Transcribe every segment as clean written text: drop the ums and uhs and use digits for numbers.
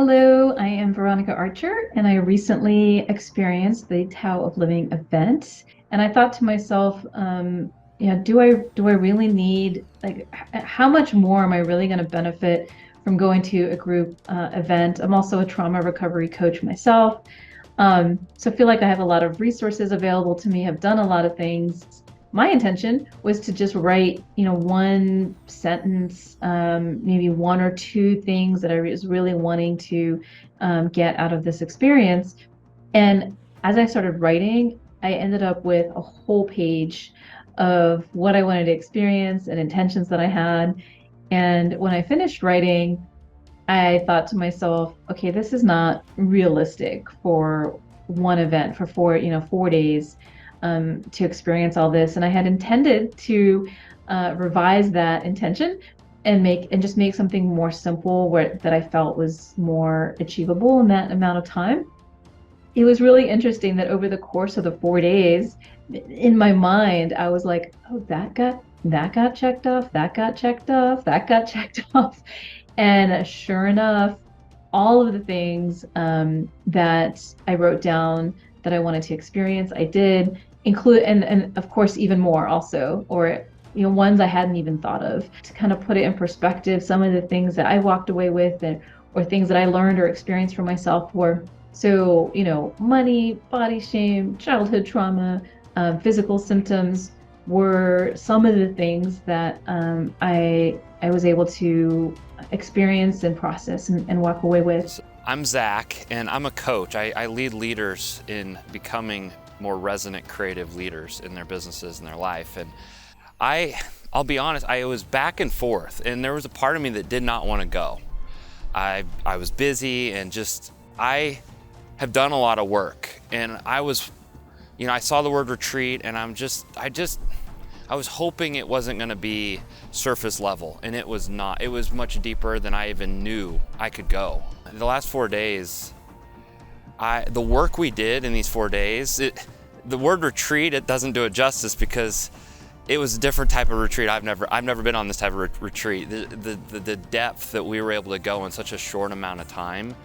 Hello, I am Veronica Archer, and I recently experienced the Tao of Living event. And I thought to myself, do I really need how much more am I really going to benefit from going to a group event? I'm also a trauma recovery coach myself, so I feel like I have a lot of resources available to me, have done a lot of things. My intention was to just write, one sentence, maybe one or two things that I was really wanting to get out of this experience. And as I started writing, I ended up with a whole page of what I wanted to experience and intentions that I had. And when I finished writing, I thought to myself, okay, this is not realistic for one event for 4 days to experience all this. And I had intended to revise that intention and just make something more simple that I felt was more achievable in that amount of time. It was really interesting that over the course of the 4 days, in my mind, I was like, oh, that got checked off, that got checked off, that got checked off. And sure enough, all of the things that I wrote down that I wanted to experience, I did include, and of course, even more also, or ones I hadn't even thought of. To kind of put it in perspective, some of the things that I walked away with, or things that I learned or experienced for myself were money, body shame, childhood trauma, physical symptoms were some of the things that I was able to experience and process and walk away with. I'm Zach, and I'm a coach. I lead leaders in becoming more resonant, creative leaders in their businesses and their life. And I'll be honest, I was back and forth, and there was a part of me that did not want to go. I was busy, and I have done a lot of work, and I saw the word retreat, and I was hoping it wasn't going to be surface level, and it was not. It was much deeper than I even knew I could go. The last 4 days, the work we did in these 4 days, the word retreat, it doesn't do it justice because it was a different type of retreat. I've never been on this type of retreat. The depth that we were able to go in such a short amount of time,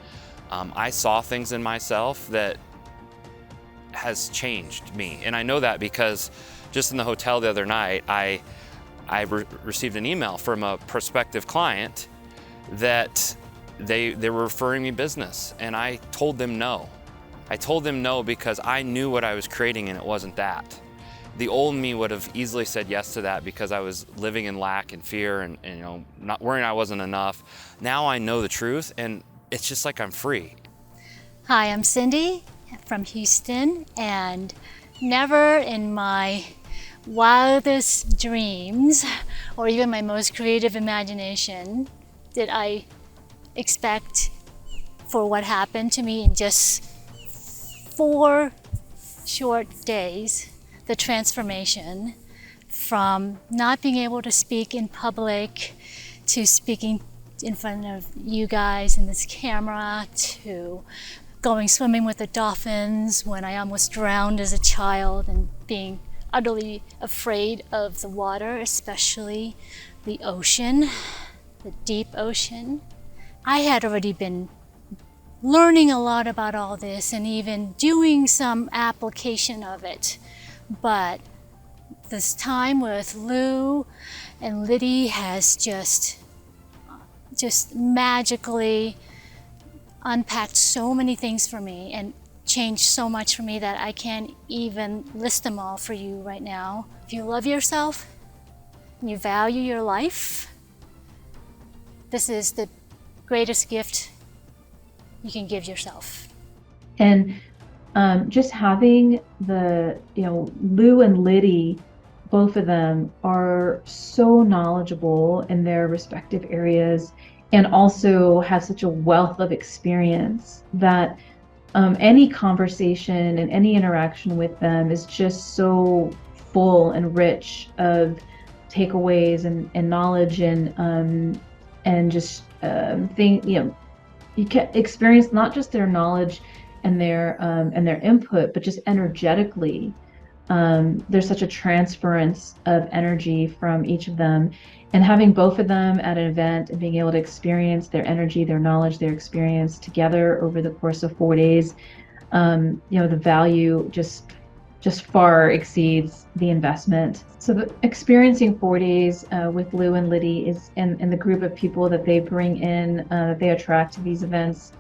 I saw things in myself that has changed me, and I know that because just in the hotel the other night, I received an email from a prospective client that they were referring me business, and I told them no. I told them no because I knew what I was creating, and it wasn't that. The old me would have easily said yes to that because I was living in lack and fear and not worrying I wasn't enough. Now I know the truth, and it's just like I'm free. Hi, I'm Cindy from Houston, and never in my wildest dreams or even my most creative imagination did I expect for what happened to me in just 4 short days, the transformation from not being able to speak in public to speaking in front of you guys in this camera, to going swimming with the dolphins when I almost drowned as a child and being utterly afraid of the water, especially the ocean, the deep ocean. I had already been learning a lot about all this and even doing some application of it. But this time with Lou and Liddy has just magically unpacked so many things for me and changed so much for me that I can't even list them all for you right now. If you love yourself and you value your life, this is the greatest gift you can give yourself. And just having Lou and Liddy, both of them are so knowledgeable in their respective areas and also have such a wealth of experience that any conversation and any interaction with them is just so full and rich of takeaways and knowledge and just you can experience not just their knowledge and their input, but just energetically there's such a transference of energy from each of them, and having both of them at an event and being able to experience their energy, their knowledge, their experience together over the course of 4 days, the value just far exceeds the investment. So experiencing 4 days with Lou and Liddy and the group of people that they bring in, that they attract to these events,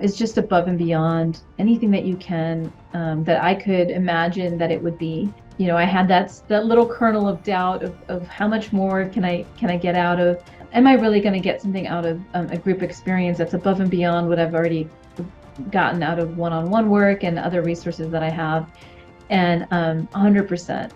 is just above and beyond anything that you can, that I could imagine that it would be. I had that little kernel of doubt of how much more can I get out of, am I really going to get something out of a group experience that's above and beyond what I've already gotten out of one-on-one work and other resources that I have. And 100%